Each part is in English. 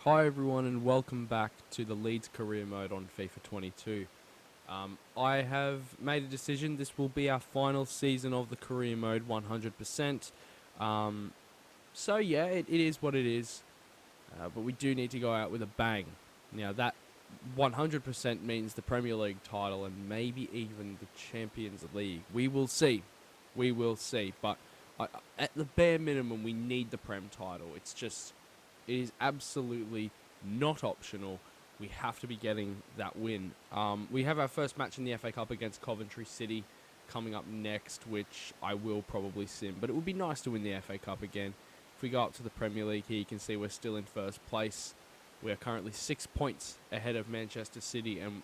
Hi everyone and welcome back to the Leeds career mode on FIFA 22. I have made a decision. This will be our final season of the career mode 100%. So yeah, it is what it is. But we do need to go out with a bang. Now that 100% means the Premier League title and maybe even the Champions League. We will see. We will see. But at the bare minimum, we need the Prem title. It is absolutely not optional. We have to be getting that win. We have our first match in the FA Cup against Coventry City coming up next, which I will probably sim. But it would be nice to win the FA Cup again. If we go up to the Premier League here, you can see we're still in first place. We are currently 6 points ahead of Manchester City, and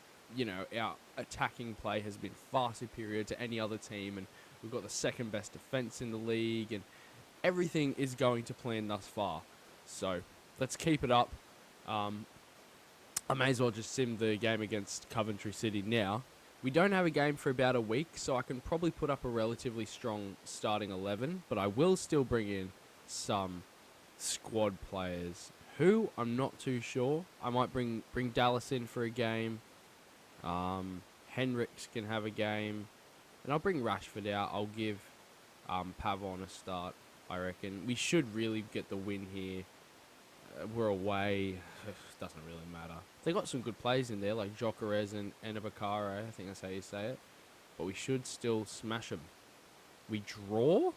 our attacking play has been far superior to any other team, and we've got the second best defence in the league, and everything is going to plan thus far. So let's keep it up. I may as well just sim the game against Coventry City now. We don't have a game for about a week, so I can probably put up a relatively strong starting 11, but I will still bring in some squad players who I'm not too sure. I might bring Dallas in for a game. Henriks can have a game, and I'll bring Rashford out. I'll give Pavon a start, I reckon. We should really get the win here. We're away. Doesn't really matter. They got some good plays in there, like Jokeres and Enabakare. I think that's how you say it. But we should still smash them. We draw?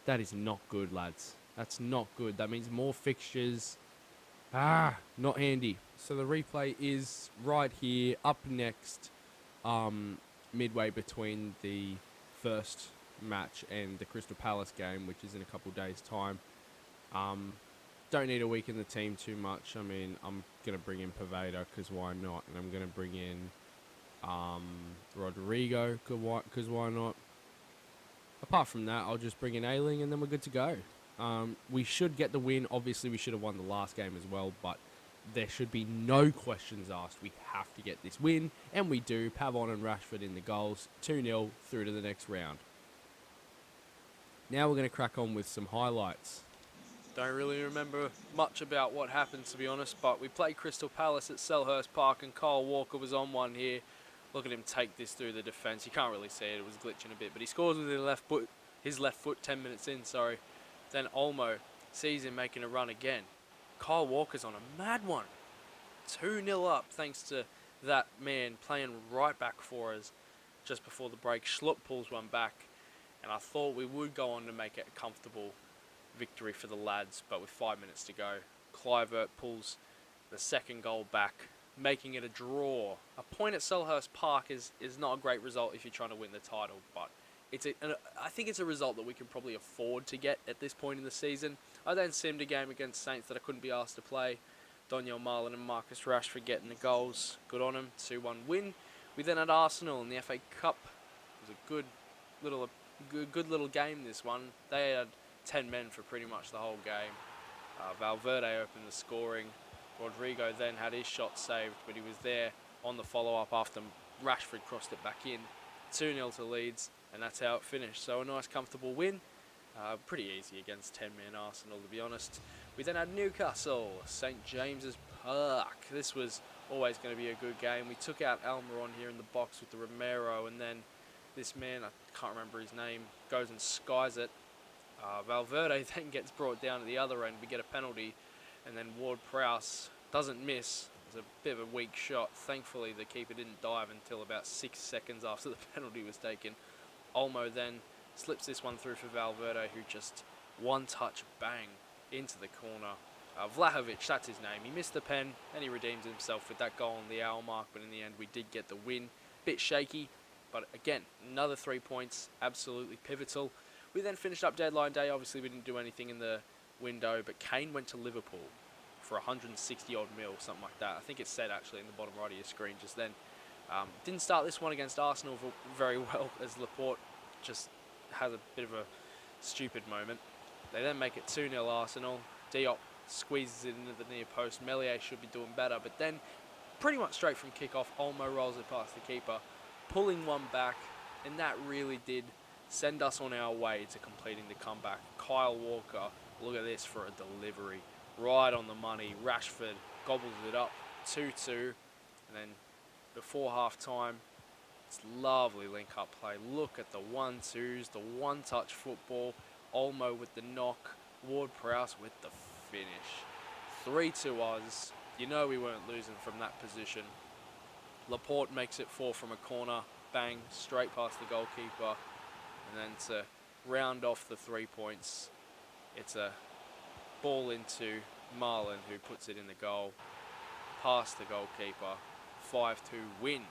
That is not good, lads. That's not good. That means more fixtures. Not handy. So the replay is right here, up next, midway between the first match and the Crystal Palace game, which is in a couple days' time. Don't need to weaken the team too much. I mean, I'm going to bring in Poveda because why not? And I'm going to bring in Rodrigo because why not? Apart from that, I'll just bring in Ailing and then we're good to go. We should get the win. Obviously, we should have won the last game as well, but there should be no questions asked. We have to get this win, and we do. Pavon and Rashford in the goals. 2-0 through to the next round. Now we're going to crack on with some highlights. Don't really remember much about what happened, to be honest, but we played Crystal Palace at Selhurst Park, and Kyle Walker was on one here. Look at him take this through the defence. You can't really see it. It was glitching a bit, but he scores with his left foot 10 minutes in, sorry. Then Olmo sees him making a run again. Kyle Walker's on a mad one. 2-0 up thanks to that man playing right back for us just before the break. Schlupp pulls one back, and I thought we would go on to make it a comfortable victory for the lads, but with 5 minutes to go, Kluivert pulls the second goal back, making it a draw. A point at Selhurst Park is not a great result if you're trying to win the title, but I think it's a result that we can probably afford to get at this point in the season. I then simmed a game against Saints that I couldn't be asked to play. Daniel Marlin and Marcus Rashford getting the goals. Good on them. 2-1 win. We then had Arsenal in the FA Cup. It was a good little game, this one. They had 10 men for pretty much the whole game. Valverde opened the scoring. Rodrigo then had his shot saved, but he was there on the follow-up after Rashford crossed it back in. 2-0 to Leeds, and that's how it finished. So a nice comfortable win. Pretty easy against 10-man Arsenal, to be honest. We then had Newcastle, St James's Park. This was always going to be a good game. We took out Almiron here in the box with the Romero, and then this man, I can't remember his name, goes and skies it. Valverde then gets brought down to the other end. We get a penalty, and then Ward-Prowse doesn't miss. It was a bit of a weak shot. Thankfully, the keeper didn't dive until about 6 seconds after the penalty was taken. Olmo then slips this one through for Valverde, who just one touch, bang, into the corner. Vlahovic, that's his name. He missed the pen, and he redeems himself with that goal on the hour mark, but in the end, we did get the win. Bit shaky, but again, another 3 points, absolutely pivotal. We then finished up deadline day. Obviously, we didn't do anything in the window, but Kane went to Liverpool for 160 odd mil, something like that. I think it said actually in the bottom right of your screen just then. Didn't start this one against Arsenal very well, as Laporte just has a bit of a stupid moment. They then make it 2-0 Arsenal. Diop squeezes it into the near post. Melier should be doing better, but then pretty much straight from kickoff, Olmo rolls it past the keeper, pulling one back, and that really did send us on our way to completing the comeback. Kyle Walker, look at this for a delivery. right on the money. Rashford gobbles it up, 2-2, and then before half time, it's lovely link-up play. Look at the 1-2s, the one-touch football. Olmo with the knock, Ward-Prowse with the finish. 3-2 Oz. You know we weren't losing from that position. Laporte makes it 4 from a corner. Bang, straight past the goalkeeper. And then to round off the 3 points, it's a ball into Marlon, who puts it in the goal. Past the goalkeeper. 5-2 win.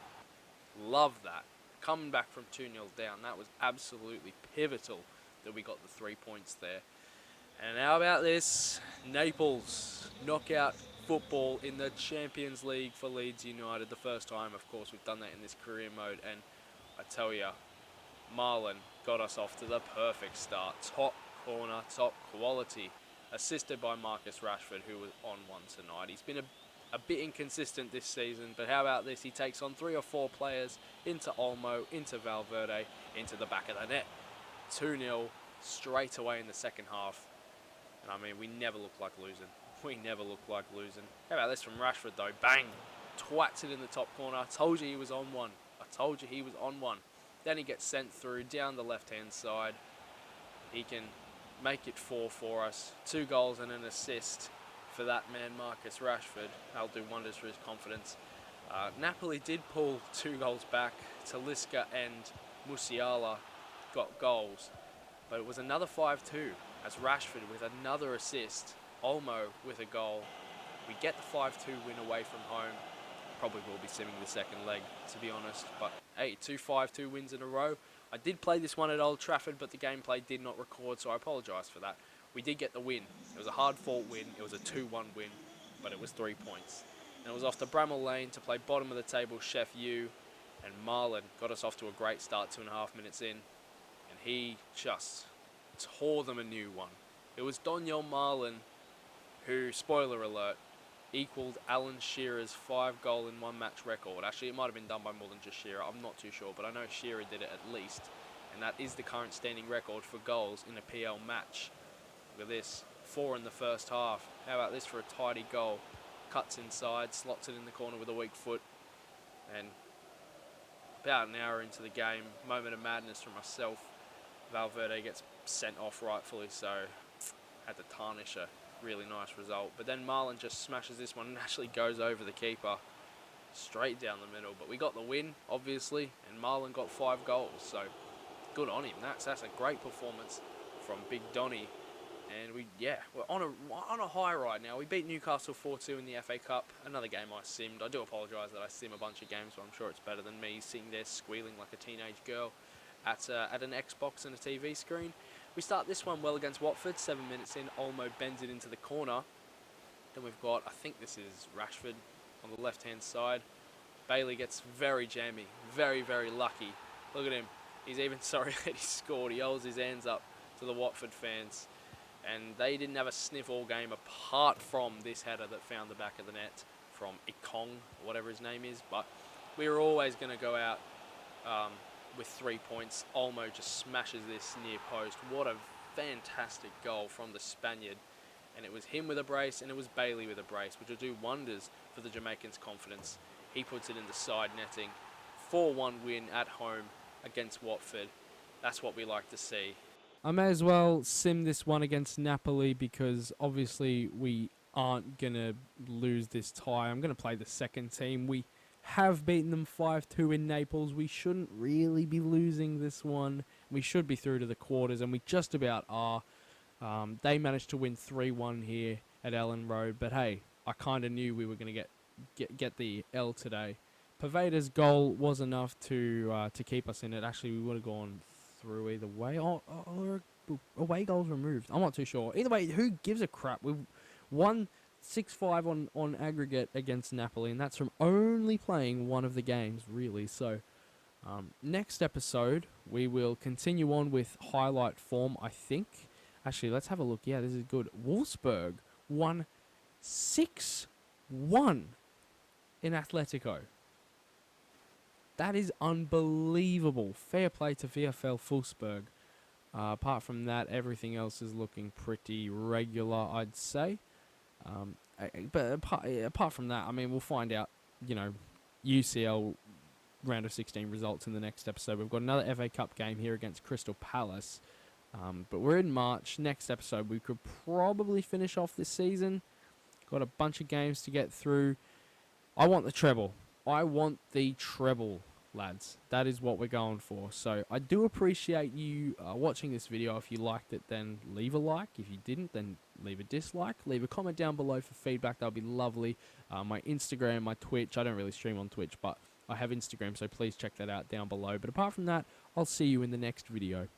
Love that. Coming back from 2-0 down, that was absolutely pivotal that we got the 3 points there. And how about this? Naples knockout football in the Champions League for Leeds United. The first time, of course, we've done that in this career mode. And I tell you, Marlon got us off to the perfect start. Top corner, top quality. Assisted by Marcus Rashford, who was on one tonight. He's been a bit inconsistent this season, but how about this? He takes on 3 or 4 players into Olmo, into Valverde, into the back of the net. 2-0 straight away in the second half. And I mean, we never look like losing. We never look like losing. How about this from Rashford though? Bang! Twats it in the top corner. I told you he was on one. I told you he was on one. Then he gets sent through down the left-hand side. He can make it 4 for us. 2 goals and an assist for that man, Marcus Rashford. That'll do wonders for his confidence. Napoli did pull 2 goals back. Talisca and Musiala got goals. But it was another 5-2 as Rashford with another assist. Olmo with a goal. We get the 5-2 win away from home. Probably will be simming the second leg, to be honest. But hey, 2 5-2 wins in a row. I did play this one at Old Trafford, but the gameplay did not record, so I apologise for that. We did get the win. It was a hard-fought win. It was a 2-1 win, but it was 3 points. And it was off to Bramall Lane to play bottom of the table Chef U, and Marlon got us off to a great start 2.5 minutes in, and he just tore them a new one. It was Daniel Marlon who, spoiler alert, equalled Alan Shearer's 5-goal in one match record. Actually, it might have been done by more than just Shearer. I'm not too sure, but I know Shearer did it at least. And that is the current standing record for goals in a PL match. Look at this. 4 in the first half. How about this for a tidy goal? Cuts inside, slots it in the corner with a weak foot. And about an hour into the game, moment of madness for myself. Valverde gets sent off rightfully so. Had to tarnish a really nice result. But then Marlon just smashes this one and actually goes over the keeper straight down the middle. But we got the win, obviously, and Marlon got 5 goals. So good on him. That's a great performance from Big Donny. And we're on a high right now. We beat Newcastle 4-2 in the FA Cup. Another game I simmed. I do apologise that I sim a bunch of games, but I'm sure it's better than me sitting there squealing like a teenage girl at an Xbox and a TV screen. We start this one well against Watford. 7 minutes in, Olmo bends it into the corner. Then we've got, I think this is Rashford on the left-hand side. Bailey gets very jammy, very, very lucky. Look at him. He's even sorry that he scored. He holds his hands up to the Watford fans. And they didn't have a sniff all game apart from this header that found the back of the net from Ikong, whatever his name is. But we were always going to go out with 3 points. Olmo just smashes this near post. What a fantastic goal from the Spaniard. And it was him with a brace and it was Bailey with a brace, which will do wonders for the Jamaicans' confidence. He puts it in the side netting. 4-1 win at home against Watford. That's what we like to see. I may as well sim this one against Napoli because obviously we aren't going to lose this tie. I'm going to play the second team. We have beaten them 5-2 in Naples. We shouldn't really be losing this one. We should be through to the quarters, and we just about are. They managed to win 3-1 here at Ellen Road, but hey, I kind of knew we were going to get the L today. Paveda's goal was enough to keep us in it. Actually, we would have gone through either way, or away goals removed. I'm not too sure. Either way, who gives a crap? We've won 6-5 on aggregate against Napoli, and that's from only playing one of the games, really. So, next episode, we will continue on with highlight form, I think. Actually, let's have a look. Yeah, this is good. Wolfsburg won 6-1 in Atletico. That is unbelievable. Fair play to VfL Wolfsburg. Apart from that, everything else is looking pretty regular, I'd say. But apart from that, I mean, we'll find out, UCL round of 16 results in the next episode. We've got another FA Cup game here against Crystal Palace. But we're in March. Next episode, we could probably finish off this season. Got a bunch of games to get through. I want the treble. Lads. That is what we're going for. So I do appreciate you watching this video. If you liked it, then leave a like. If you didn't, then leave a dislike. Leave a comment down below for feedback. That would be lovely. My Instagram, my Twitch. I don't really stream on Twitch, but I have Instagram, so please check that out down below. But apart from that, I'll see you in the next video.